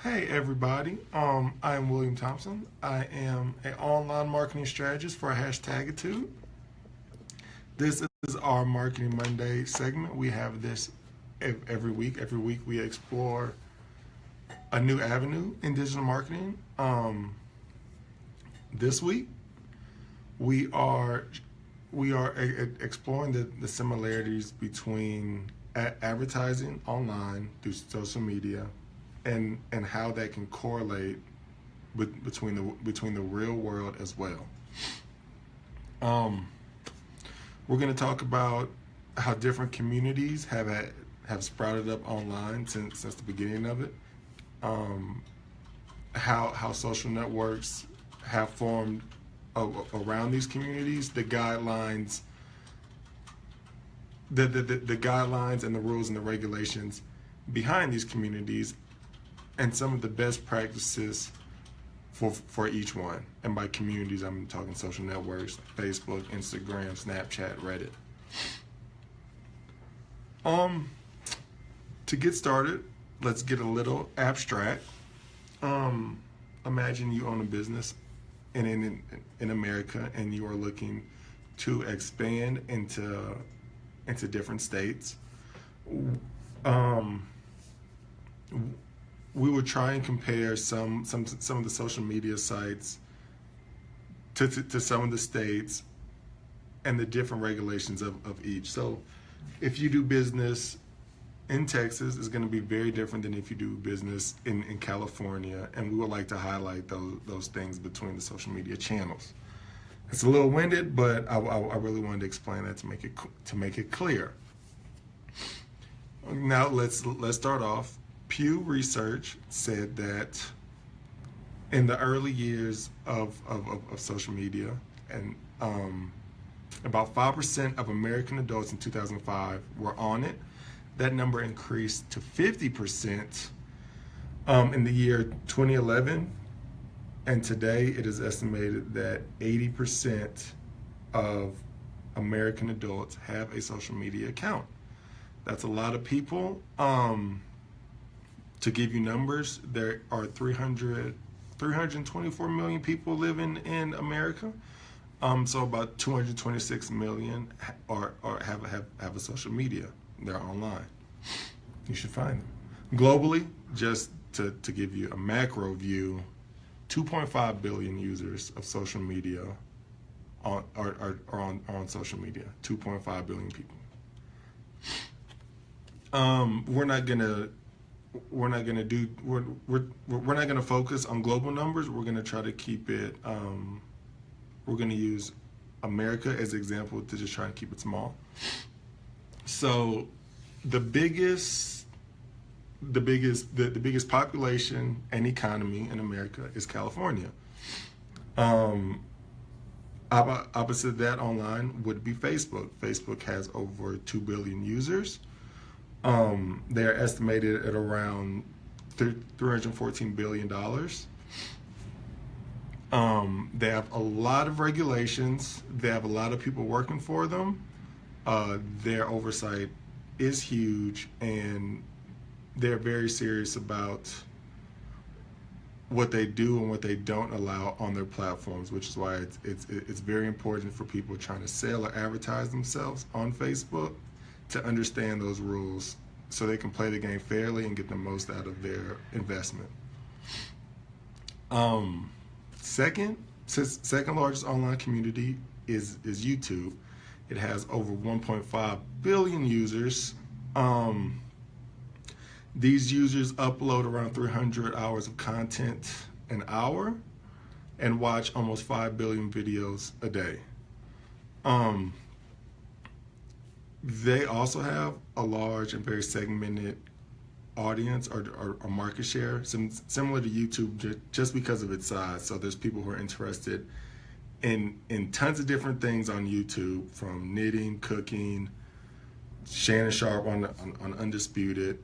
Hey everybody, I am William Thompson. I am an online marketing strategist for Hashtagitude. This is our Marketing Monday segment. We have this every week. Every week we explore a new avenue in digital marketing. This week we are exploring the similarities between advertising online through social media and how that can correlate between the real world as well. Um, we're going to talk about how different communities have sprouted up online since the beginning of it. Um, how social networks have formed around these communities, the guidelines and the rules and the regulations behind these communities, and some of the best practices for each one. And by communities, I'm talking social networks, Facebook, Instagram, Snapchat, Reddit. Um, to get started, let's get a little abstract. Um, Imagine you own a business in America and you are looking to expand into different states. Um, we would try and compare some of the social media sites to some of the states and the different regulations of each. So if you do business in Texas, it's going to be very different than if you do business in California, and we would like to highlight those things between the social media channels. It's a little winded, but I really wanted to explain that to make it clear. Now let's start off. Pew Research said that in the early years of social media, and about 5% of American adults in 2005 were on it. That number increased to 50% in the year 2011, and today it is estimated that 80% of American adults have a social media account. That's a lot of people. To give you numbers, there are 324 million people living in America. So about 226 million have a social media. They're online. You should find them. Globally, just to give you a macro view, 2.5 billion users of social media are on social media. 2.5 billion people. We're not gonna focus on global numbers. We're gonna try to keep it. We're gonna use America as an example to just try and keep it small. So, the biggest population and economy in America is California. Opposite that online would be Facebook. Facebook has over 2 billion users. They are estimated at around $314 billion. They have a lot of regulations. They have a lot of people working for them. Their oversight is huge, and they're very serious about what they do and what they don't allow on their platforms, which is why it's very important for people trying to sell or advertise themselves on Facebook to understand those rules so they can play the game fairly and get the most out of their investment. Second largest online community is YouTube. It has over 1.5 billion users. These users upload around 300 hours of content an hour and watch almost 5 billion videos a day. They also have a large and very segmented audience or market share, similar to YouTube, just because of its size. So there's people who are interested in tons of different things on YouTube, from knitting, cooking, Shannon Sharp on Undisputed,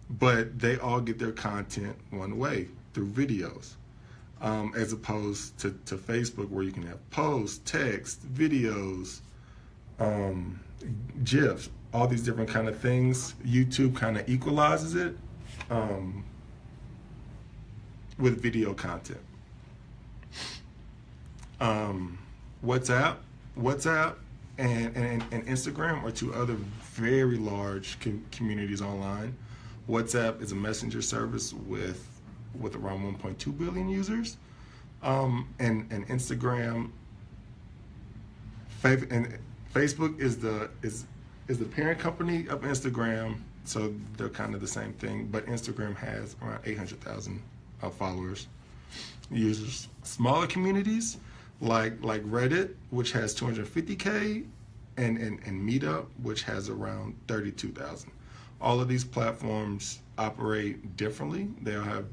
but they all get their content one way, through videos, as opposed to Facebook, where you can have posts, text, videos, GIFs, all these different kind of things. YouTube kind of equalizes it. with video content. WhatsApp, WhatsApp, and Instagram are two other very large communities online. WhatsApp is a messenger service with around 1.2 billion users, and Instagram, and Facebook is the parent company of Instagram, so they're kind of the same thing. But Instagram has around 800,000 followers, users. Smaller communities like Reddit, which has 250K, and Meetup, which has around 32,000. All of these platforms operate differently. They'll have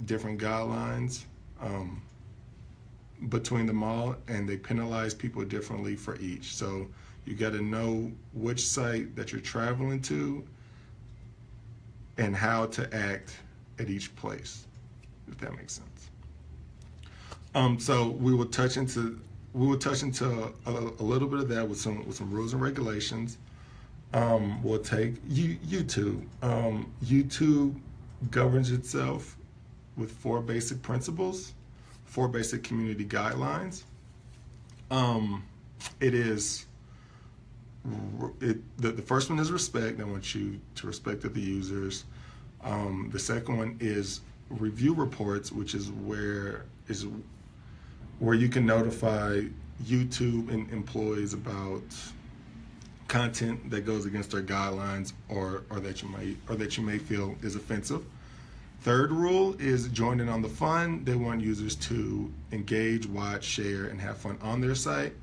different guidelines between them all, and they penalize people differently for each. So you got to know which site that you're traveling to and how to act at each place, if that makes sense. So we will touch into a little bit of that with some rules and regulations. We'll take YouTube. YouTube governs itself with 4 basic principles, 4 basic community guidelines. The first one is respect. I want you to respect the users. The second one is review reports, which is where you can notify YouTube and employees about content that goes against their guidelines or that you may feel is offensive. Third rule is join in on the fun. They want users to engage, watch, share, and have fun on their site.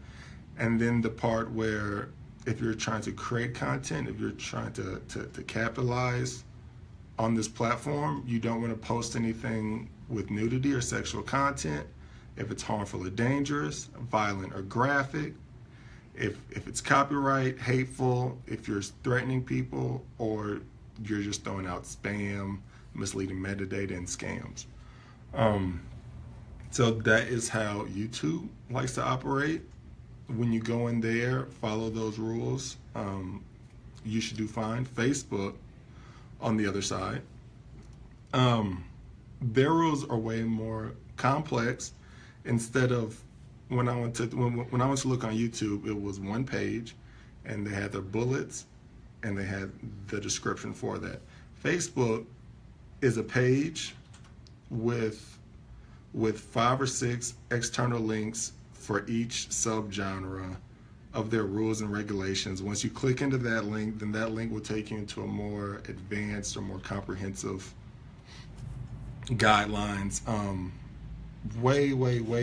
And then the part where if you're trying to create content, if you're trying to capitalize on this platform, you don't want to post anything with nudity or sexual content, if it's harmful or dangerous, violent or graphic, if it's copyright, hateful, if you're threatening people, or you're just throwing out spam, misleading metadata, and scams. So that is how YouTube likes to operate. When you go in there, follow those rules, you should do fine. Facebook, on the other side, their rules are way more complex. Instead of when I went to look on YouTube, it was one page, and they had their bullets, and they had the description for that. Facebook is a page with 5 or 6 external links for each subgenre of their rules and regulations. Once you click into that link, then that link will take you into a more advanced or more comprehensive guidelines. Way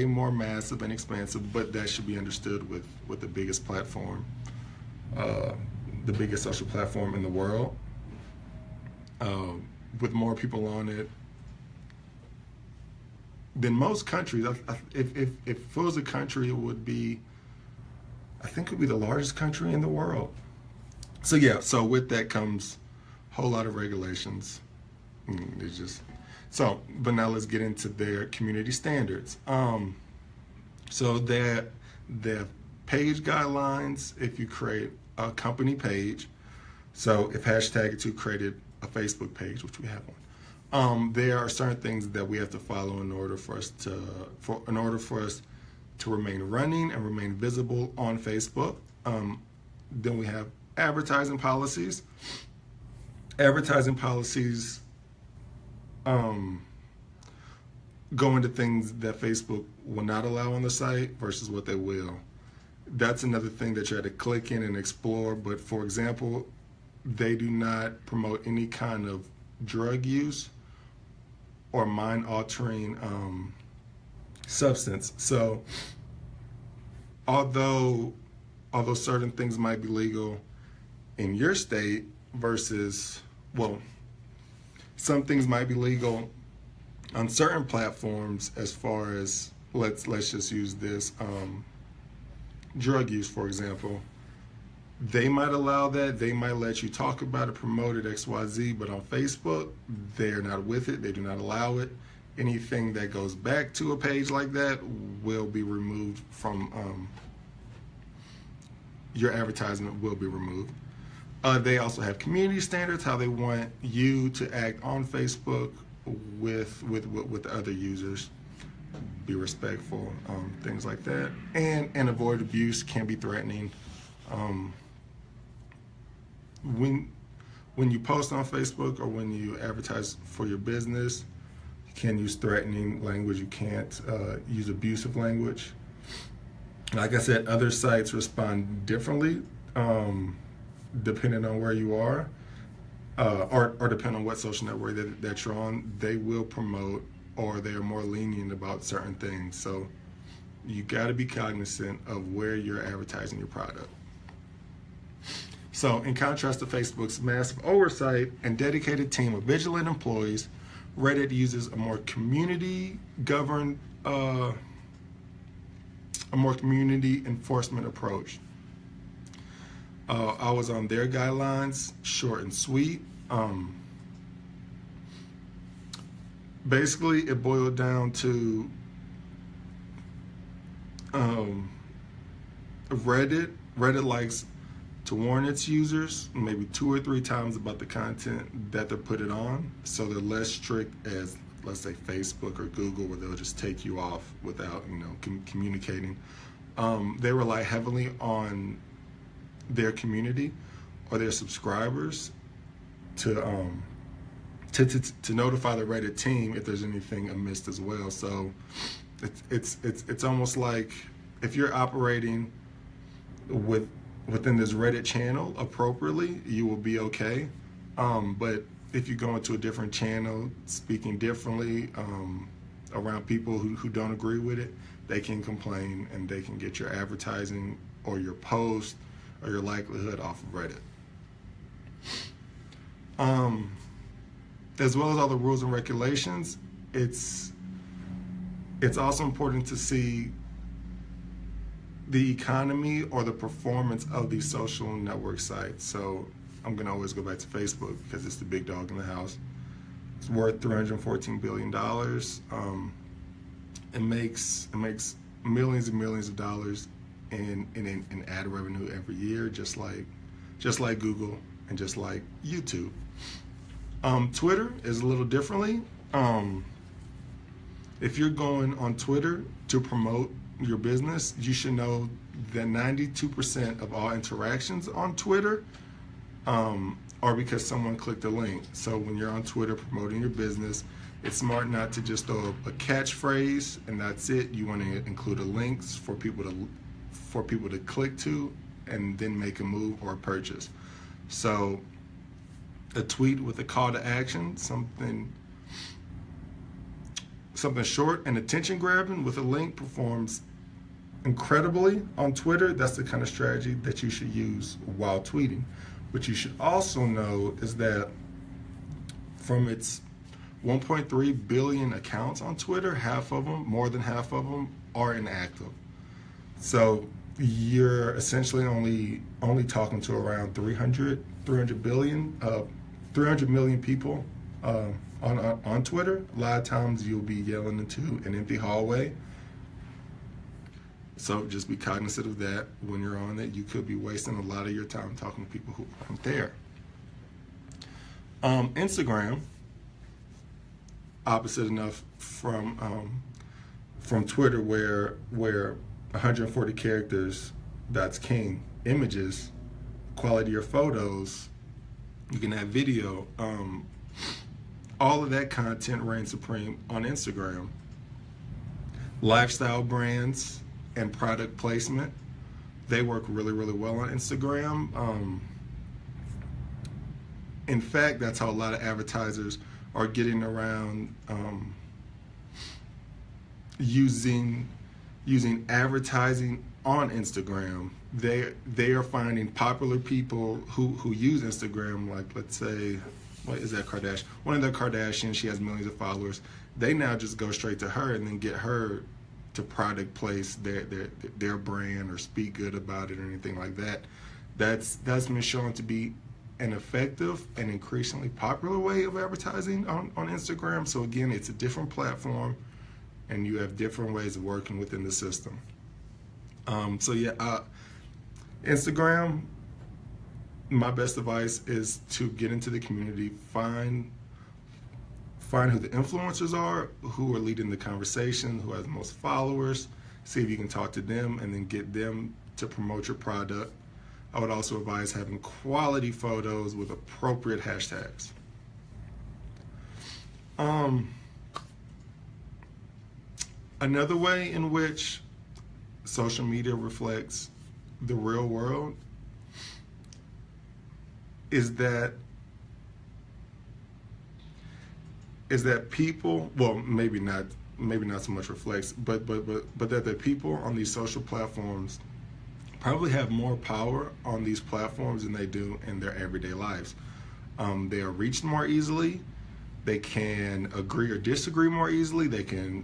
more massive and expansive, but that should be understood with the biggest platform, the biggest social platform in the world, with more people on it than most countries. If it was a country, it would be, I think it would be the largest country in the world. So yeah, so with that comes a whole lot of regulations. But now let's get into their community standards. So their page guidelines, if you create a company page, so if #2 created a Facebook page, which we have one, there are certain things that we have to follow in order for us to remain running and remain visible on Facebook. Then we have advertising policies. Advertising policies go into things that Facebook will not allow on the site versus what they will. That's another thing that you had to click in and explore. But for example, they do not promote any kind of drug use or mind-altering substance. So although certain things might be legal in your state versus, well, some things might be legal on certain platforms, as far as let's just use this drug use, for example. They might allow that. They might let you talk about it, promote it, XYZ, but on Facebook, they're not with it. They do not allow it. Anything that goes back to a page like that will be removed from your advertisement will be removed. They also have community standards, how they want you to act on Facebook with other users. Be respectful, things like that, and avoid abuse. Can be threatening. When you post on Facebook or when you advertise for your business, you can use threatening language. You can't use abusive language. Like I said, other sites respond differently depending on where you are, or depending on what social network that you're on. They will promote, or they're more lenient about certain things. So you got to be cognizant of where you're advertising your product. So in contrast to Facebook's massive oversight and dedicated team of vigilant employees, Reddit uses a more community-governed, a more community enforcement approach. I was on their guidelines, short and sweet. Basically, it boiled down to Reddit. Reddit likes to warn its users maybe 2 or 3 times about the content that they're putting on, so they're less strict as, let's say, Facebook or Google, where they'll just take you off without communicating. They rely heavily on their community or their subscribers to notify the Reddit team if there's anything amiss as well. So it's almost like if you're operating within this Reddit channel appropriately, you will be okay. But if you go into a different channel speaking differently around people who don't agree with it, they can complain and they can get your advertising or your post or your likelihood off of Reddit. As well as all the rules and regulations, it's also important to see the economy or the performance of these social network sites. So I'm gonna always go back to Facebook because it's the big dog in the house. It's worth $314 billion. It makes millions and millions of dollars in ad revenue every year, just like Google and just like YouTube. Twitter is a little differently. If you're going on Twitter to promote your business, you should know that 92% of all interactions on Twitter are because someone clicked a link. So when you're on Twitter promoting your business, it's smart not to just throw a catchphrase and that's it. You want to include a links for people to click to and then make a move or a purchase. So a tweet with a call to action, something short and attention grabbing with a link performs incredibly on Twitter. That's the kind of strategy that you should use while tweeting. What you should also know is that from its 1.3 billion accounts on Twitter, more than half of them are inactive. So you're essentially only talking to around 300 million people on Twitter. A lot of times you'll be yelling into an empty hallway. So just be cognizant of that when you're on it. You could be wasting a lot of your time talking to people who aren't there. Instagram, opposite enough from Twitter, where 140 characters, that's king. Images, quality of your photos, you can have video. All of that content reigns supreme on Instagram. Lifestyle brands and product placement, they work really, really well on Instagram. In fact, that's how a lot of advertisers are getting around using advertising on Instagram. They are finding popular people who use Instagram, like, let's say, what is that Kardashian? One of the Kardashians, she has millions of followers. They now just go straight to her and then get her to product place their brand or speak good about it or anything like that. That's been shown to be an effective and increasingly popular way of advertising on Instagram. So again, it's a different platform and you have different ways of working within the system. Instagram, my best advice is to get into the community, find find who the influencers are, who are leading the conversation, who has the most followers, see if you can talk to them and then get them to promote your product. I would also advise having quality photos with appropriate hashtags. Another way in which social media reflects the real world is that people, well, maybe not so much reflects, but that the people on these social platforms probably have more power on these platforms than they do in their everyday lives. They are reached more easily. They can agree or disagree more easily. They can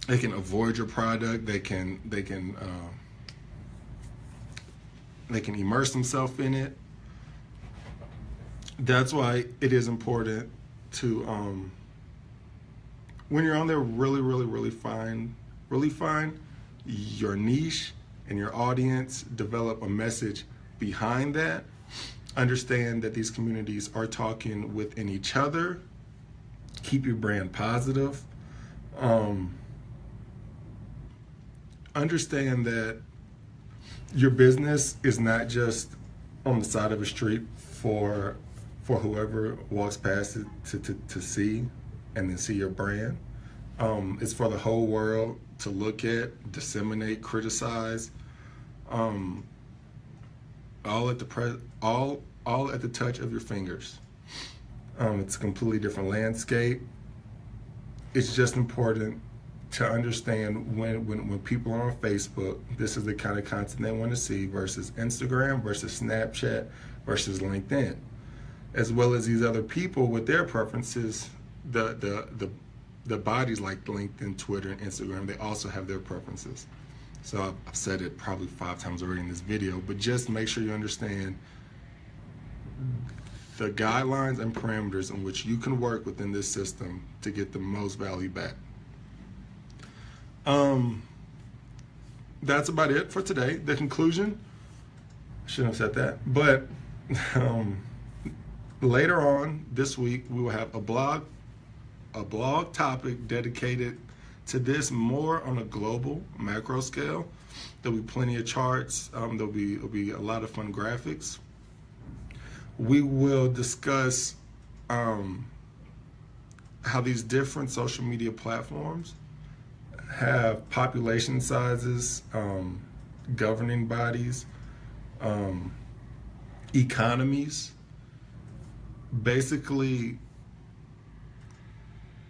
avoid your product. They can immerse themselves in it. That's why it is important to when you're on there, really find your niche and your audience. Develop a message behind that. Understand that these communities are talking within each other. Keep your brand positive. Understand that your business is not just on the side of a street for whoever walks past it to see and then see your brand. It's for the whole world to look at, disseminate, criticize. All at the touch of your fingers. It's a completely different landscape. It's just important to understand when people are on Facebook, this is the kind of content they want to see versus Instagram, versus Snapchat, versus LinkedIn, as well as these other people with their preferences. The bodies like LinkedIn, Twitter, and Instagram, they also have their preferences. So I've said it probably 5 times already in this video, but just make sure you understand the guidelines and parameters in which you can work within this system to get the most value back. That's about it for today. The conclusion, I shouldn't have said that, but later on this week, we will have a blog topic dedicated to this more on a global macro scale. There'll be plenty of charts. There'll be a lot of fun graphics. We will discuss how these different social media platforms have population sizes, governing bodies, economies, basically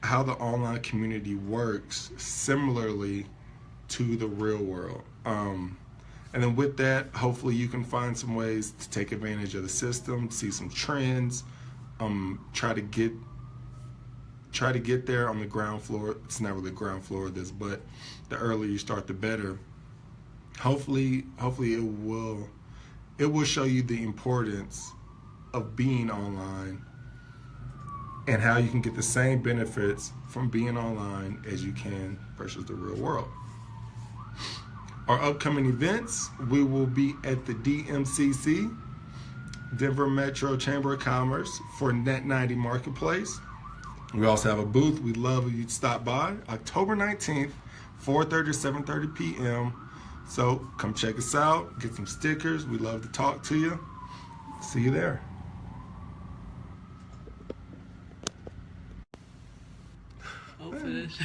how the online community works similarly to the real world. And then with that, hopefully you can find some ways to take advantage of the system, see some trends, try to get there on the ground floor. It's not really the ground floor of this, but the earlier you start, the better. Hopefully it will show you the importance of being online and how you can get the same benefits from being online as you can versus the real world. Our upcoming events, we will be at the DMCC, Denver Metro Chamber of Commerce, for Net90 Marketplace. We also have a booth. We'd love if you'd stop by. October 19th, 4:30 to 7:30 p.m. So come check us out, get some stickers. We'd love to talk to you. See you there. Oh, finish.